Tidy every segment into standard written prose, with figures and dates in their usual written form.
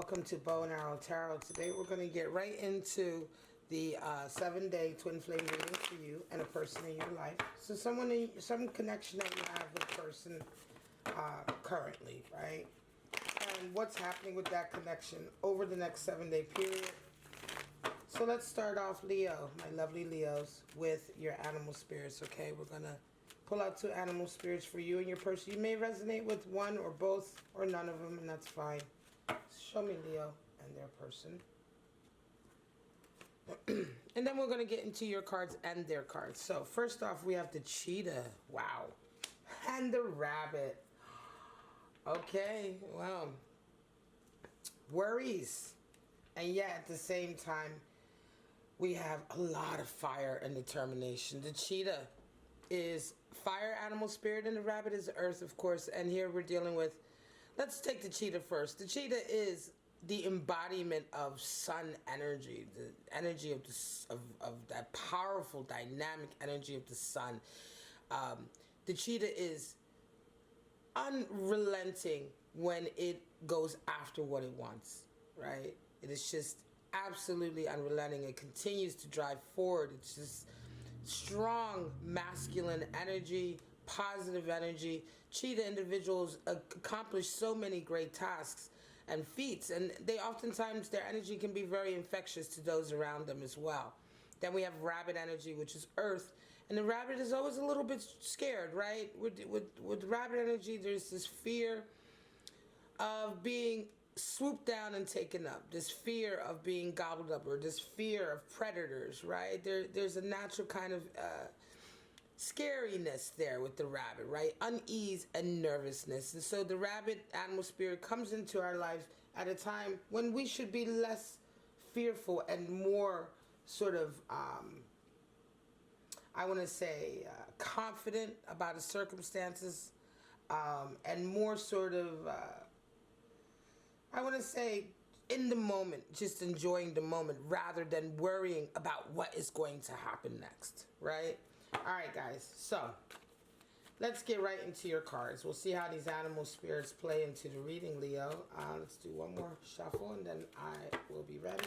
Welcome to Bow and Arrow Tarot. Today we're going to get right into the 7-day twin flame reading for you and a person in your life. So some connection that you have with a person currently, right? And what's happening with that connection over the next 7-day period. So let's start off, Leo, my lovely Leos, with your animal spirits, okay? We're going to pull out 2 animal spirits for you and your person. You may resonate with one or both or none of them, and that's fine. Show me Leo and their person. And then we're going to get into your cards and their cards. So first off, we have the cheetah. Wow. And the rabbit. Okay, well. Worries. And yet at the same time, we have a lot of fire and determination. The cheetah is fire animal spirit and the rabbit is earth, of course. And here we're dealing with, let's take the cheetah first. The cheetah is the embodiment of sun energy, the energy of that powerful, dynamic energy of the sun. The cheetah is unrelenting when it goes after what it wants, right? It is just absolutely unrelenting. It continues to drive forward. It's just strong masculine energy, positive energy. Cheetah individuals accomplish so many great tasks and feats, and they oftentimes, their energy can be very infectious to those around them as well. Then we have rabbit energy, which is earth, and the rabbit is always a little bit scared, right? With rabbit energy, there's this fear of being swooped down and taken up, this fear of being gobbled up, or this fear of predators, right? There's a natural kind of scariness there with the rabbit, right? Unease and nervousness. And so the rabbit animal spirit comes into our lives at a time when we should be less fearful and more sort of, I want to say, confident about the circumstances, and more sort of, I want to say, in the moment, just enjoying the moment rather than worrying about what is going to happen next, right? All right, guys, so let's get right into your cards. We'll see how these animal spirits play into the reading, Leo. Let's do one more shuffle, and then I will be ready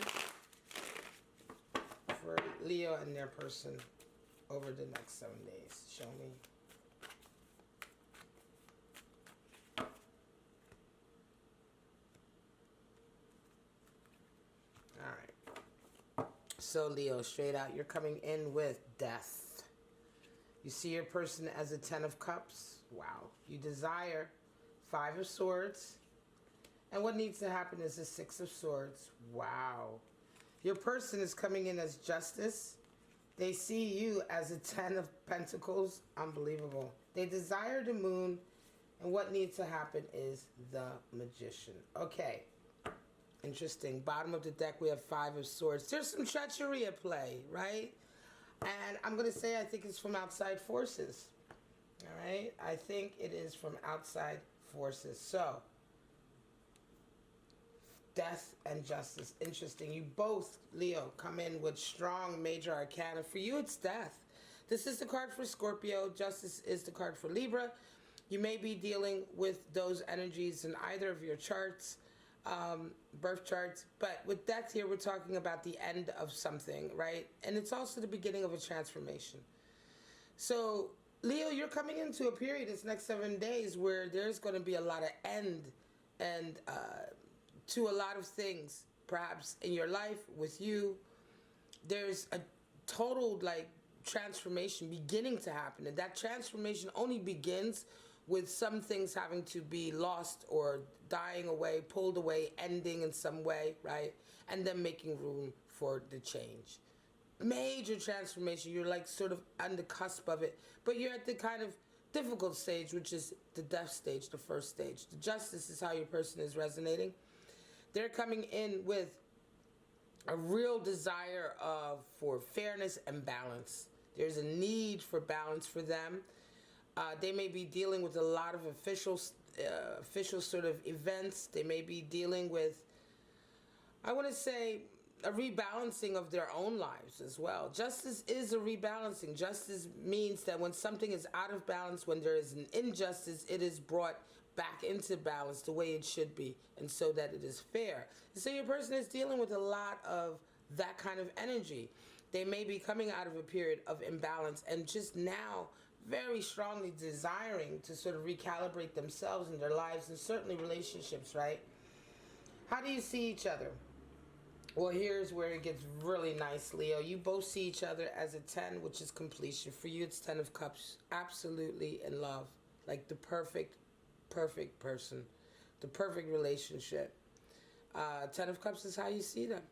for Leo and their person over the next 7 days. Show me. All right. So, Leo, straight out, you're coming in with death. You see your person as a 10 of cups. Wow. You desire 5 of swords. And what needs to happen is a 6 of swords. Wow. Your person is coming in as justice. They see you as a 10 of pentacles. Unbelievable. They desire the moon. And what needs to happen is the magician. Okay. Interesting. Bottom of the deck, we have 5 of swords. There's some treachery at play, right? And I'm going to say I think it's from outside forces. All right? I think it is from outside forces. So, death and justice. Interesting. You both, Leo, come in with strong major arcana. For you, it's death. This is the card for Scorpio. Justice is the card for Libra. You may be dealing with those energies in either of your charts. Birth charts, but with death here we're talking about the end of something, right? And it's also the beginning of a transformation. So Leo, you're coming into a period this next 7 days where there's going to be a lot of end and to a lot of things, perhaps in your life with you. There's a total transformation beginning to happen, and that transformation only begins with some things having to be lost or dying away, pulled away, ending in some way, right? And then making room for the change. Major transformation. You're sort of on the cusp of it, but you're at the kind of difficult stage, which is the death stage, the first stage. The justice is how your person is resonating. They're coming in with a real desire for fairness and balance. There's a need for balance for them. They may be dealing with a lot of official sort of events. They may be dealing with, I want to say, a rebalancing of their own lives as well. Justice is a rebalancing. Justice means that when something is out of balance, when there is an injustice, it is brought back into balance the way it should be, and so that it is fair. And so your person is dealing with a lot of that kind of energy. They may be coming out of a period of imbalance and just now very strongly desiring to sort of recalibrate themselves in their lives and certainly relationships, right? How do you see each other? Well, here's where it gets really nice, Leo. You both see each other as a 10, which is completion. For you, it's 10 of Cups. Absolutely in love. Like the perfect, perfect person. The perfect relationship. 10 of Cups is how you see them.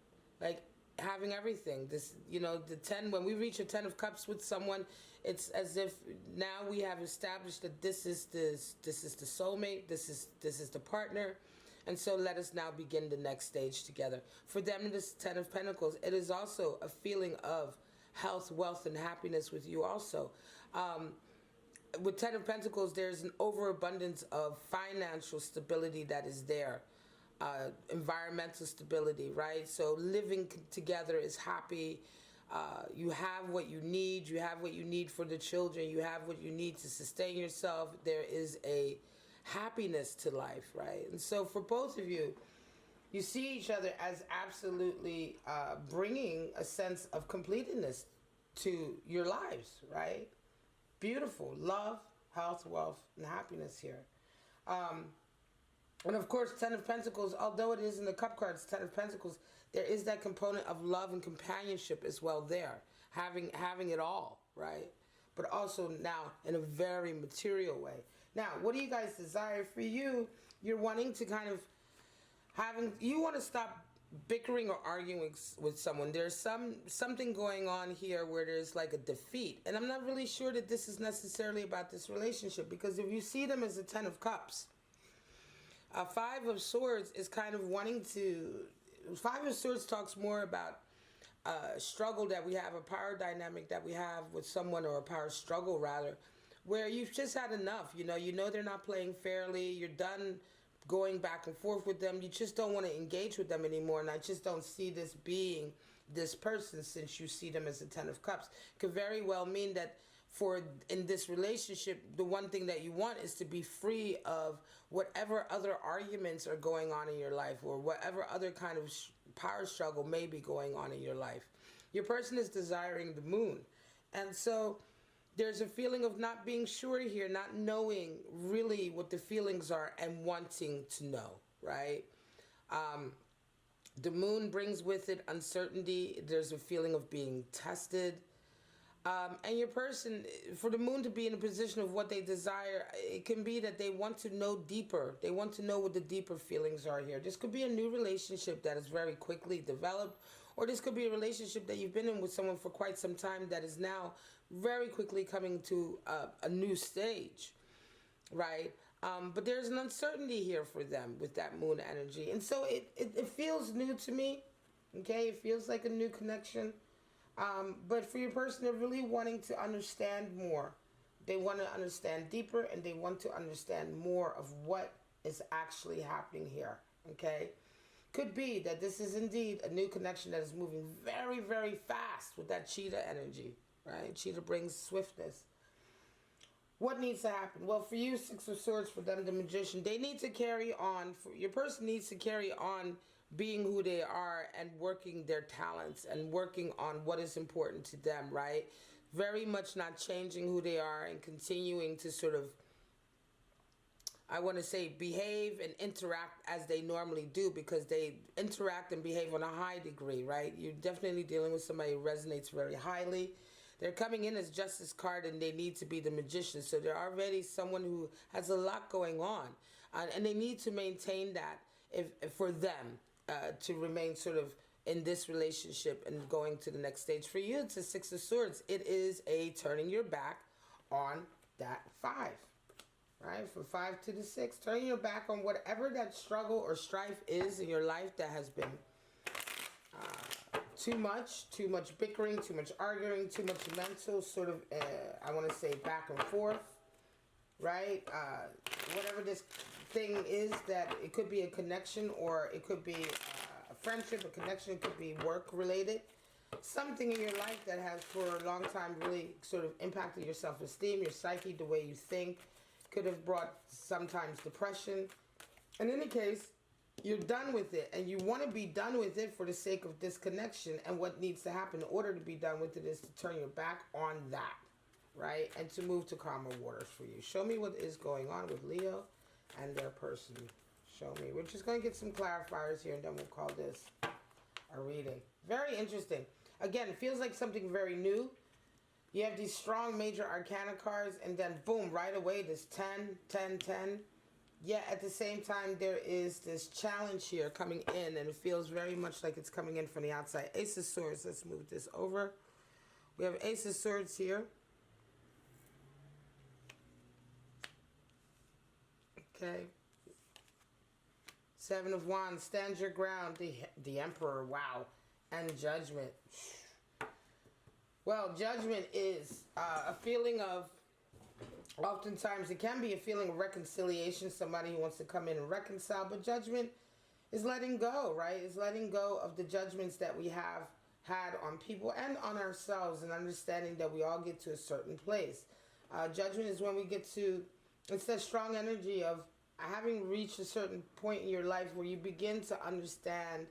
Like having everything. This, you know, the 10, when we reach a 10 of Cups with someone, it's as if now we have established that this is the soulmate, this is the partner. And so let us now begin the next stage together. For them, this 10 of Pentacles, it is also a feeling of health, wealth, and happiness with you also. With 10 of Pentacles, there's an overabundance of financial stability that is there. Environmental stability, right? So living together is happy. You have what you need. You have what you need for the children. You have what you need to sustain yourself. There is a happiness to life, right? And so for both of you, you see each other as absolutely bringing a sense of completeness to your lives, right? Beautiful. Love, health, wealth, and happiness here. And of course, 10 of Pentacles, although it is in the Cup cards, 10 of Pentacles, there is that component of love and companionship as well there. Having it all, right? But also now in a very material way. Now, what do you guys desire? For you, you're wanting to kind of you want to stop bickering or arguing with someone. There's something going on here where there's like a defeat. And I'm not really sure that this is necessarily about this relationship, because if you see them as a 10 of Cups, 5 of Swords is kind of wanting to... 5 of Swords talks more about struggle that we have, a power dynamic that we have with someone, or a power struggle rather, where you've just had enough. You know they're not playing fairly. You're done going back and forth with them. You just don't want to engage with them anymore. And I just don't see this being this person, since you see them as a 10 of Cups. Could very well mean that in this relationship, the one thing that you want is to be free of whatever other arguments are going on in your life, or whatever other kind of power struggle may be going on in your life. Your person is desiring the moon. And so there's a feeling of not being sure here, not knowing really what the feelings are and wanting to know, right? The moon brings with it uncertainty. There's a feeling of being tested. And your person, for the moon to be in a position of what they desire, it can be that they want to know deeper. They want to know what the deeper feelings are here. This could be a new relationship that is very quickly developed, or this could be a relationship that you've been in with someone for quite some time that is now very quickly coming to a new stage, right? But there's an uncertainty here for them with that moon energy. And so it feels new to me, okay? It feels like a new connection. But for your person, they're really wanting to understand more. They want to understand deeper, and they want to understand more of what is actually happening here, okay? Could be that this is indeed a new connection that is moving very, very fast with that cheetah energy, right? Cheetah brings swiftness. What needs to happen? Well, for you, 6 of Swords, for them, the Magician, they need to carry on. Your person needs to carry on being who they are and working their talents and working on what is important to them, right? Very much not changing who they are and continuing to sort of, I want to say, behave and interact as they normally do, because they interact and behave on a high degree, right? You're definitely dealing with somebody who resonates very highly. They're coming in as Justice card, and they need to be the Magician. So they're already someone who has a lot going on. And they need to maintain that if for them to remain sort of in this relationship and going to the next stage. For you, it's a 6 of Swords. It is a turning your back on that 5. Right, from 5 to the 6, turning your back on whatever that struggle or strife is in your life that has been too much bickering, too much arguing, too much mental sort of, I want to say, back and forth, right? Whatever this thing is, that it could be a connection, or it could be a friendship, a connection, it could be work related. Something in your life that has for a long time really sort of impacted your self-esteem, your psyche, the way you think. could have brought sometimes depression. In any case, you're done with it, and you want to be done with it for the sake of this connection. And what needs to happen in order to be done with it is to turn your back on that, right? And to move to calmer waters for you. Show me what is going on with Leo and their person. Show me. We're just going to get some clarifiers here, and then we'll call this a reading. Very interesting. Again, it feels like something very new. You have these strong major arcana cards, and then boom, right away, this 10, 10, 10. Yet at the same time, there is this challenge here coming in, and it feels very much like it's coming in from the outside. Ace of Swords. Let's move this over. We have Ace of Swords here. Okay. Seven of Wands. Stand your ground. The Emperor. Wow. And Judgment. Well, Judgment is a feeling of, oftentimes it can be a feeling of reconciliation, somebody who wants to come in and reconcile, but Judgment is letting go, right? It's letting go of the judgments that we have had on people and on ourselves, and understanding that we all get to a certain place. Judgment is when we get to, it's that strong energy of having reached a certain point in your life where you begin to understand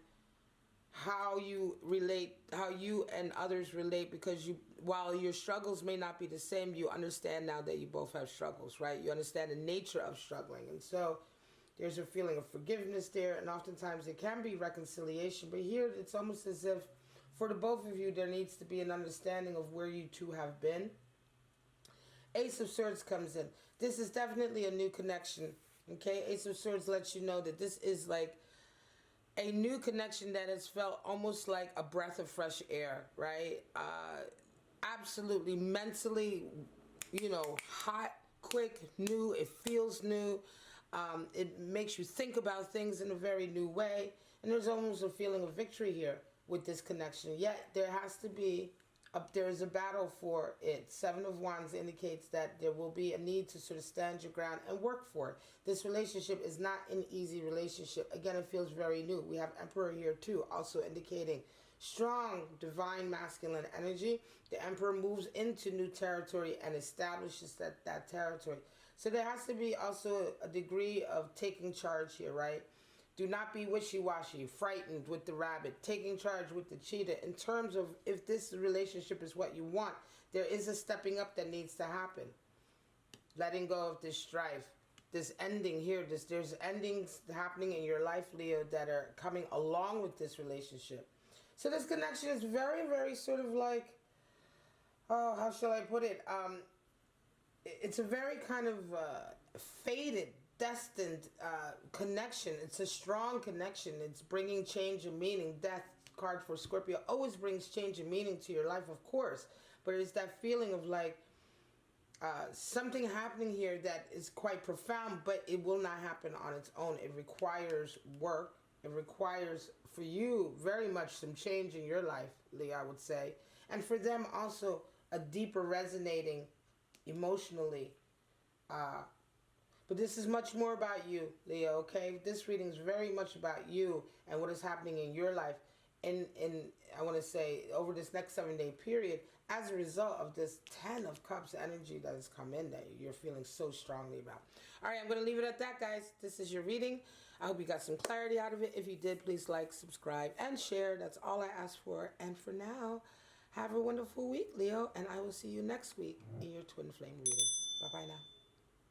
how you relate, how you and others relate, because you, while your struggles may not be the same, you understand now that you both have struggles, right? You understand the nature of struggling. And so there's a feeling of forgiveness there, and oftentimes it can be reconciliation. But here it's almost as if for the both of you, there needs to be an understanding of where you two have been. Ace of Swords comes in. This is definitely a new connection, okay? Ace of Swords lets you know that this is like a new connection that has felt almost like a breath of fresh air, right? Absolutely mentally, you know, hot, quick, new. It feels new. It makes you think about things in a very new way. And there's almost a feeling of victory here with this connection. Yet there has to be, there is a battle for it. Seven of Wands indicates that there will be a need to sort of stand your ground and work for it. This relationship is not an easy relationship. Again, it feels very new. We have Emperor here too, also indicating strong divine masculine energy. The Emperor moves into new territory and establishes that territory. So there has to be also a degree of taking charge here, right? Do not be wishy-washy, frightened with the rabbit, taking charge with the cheetah. In terms of if this relationship is what you want, there is a stepping up that needs to happen. Letting go of this strife, this ending here, there's endings happening in your life, Leo, that are coming along with this relationship. So this connection is very, very sort of like, oh, how shall I put it? It's a very kind of faded, destined connection. It's a strong connection. It's bringing change and meaning. Death card for Scorpio always brings change and meaning to your life, of course. But it's that feeling of like something happening here that is quite profound, but it will not happen on its own. It requires work. It requires, for you, very much some change in your life, Leo, I would say. And for them also, a deeper resonating emotionally. But this is much more about you, Leo, okay? This reading is very much about you and what is happening in your life. In I want to say, over this next 7-day period, as a result of this 10 of Cups energy that has come in that you're feeling so strongly about. All right, I'm going to leave it at that, guys. This is your reading. I hope you got some clarity out of it. If you did, please like, subscribe, and share. That's all I ask for. And for now, have a wonderful week, Leo, and I will see you next week in your Twin Flame reading. Bye-bye now.